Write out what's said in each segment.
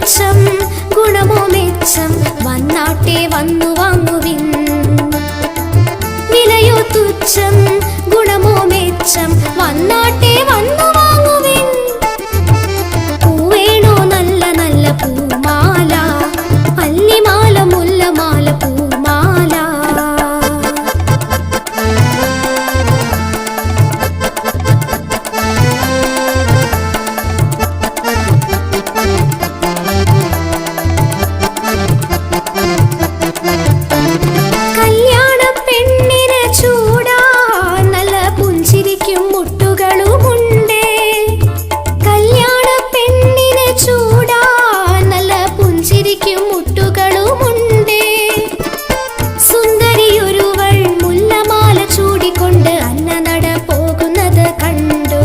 തുച്ഛം ഗുണമോ മെച്ചം വന്നാട്ടെ വന്നു വാങ്ങുവിൻ. വിലയോ തുച്ഛം ഗുണമോ മെച്ചം വന്നാട്ടെ വന്നു വാങ്ങുവിൻ. പൂവേണോ നല്ല നല്ല പൂമാല, അല്ലിമാല മുല്ലമാല പൂമാല. കല്യാണ പെണ്ണിന് ചൂടാൻ നല്ല പുഞ്ചിരിക്കും മുട്ടുകളുമുണ്ടേ. കല്യാണ പെണ്ണിന് ചൂടാൻ നല്ല പുഞ്ചിരിക്കും മുട്ടുകളുമുണ്ടേ. സുന്ദരിയൊരുവൾ മുല്ലമാല ചൂടിക്കൊണ്ട് അന്നനട പോകുന്നത് കണ്ടു.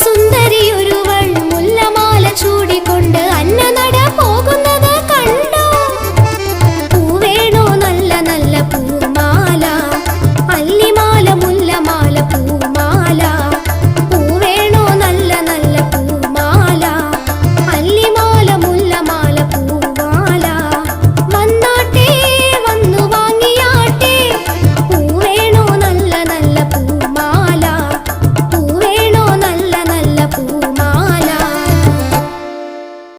സുന്ദരിയൊരുവൾ മുല്ലമാല ചൂടിക്കൊണ്ട്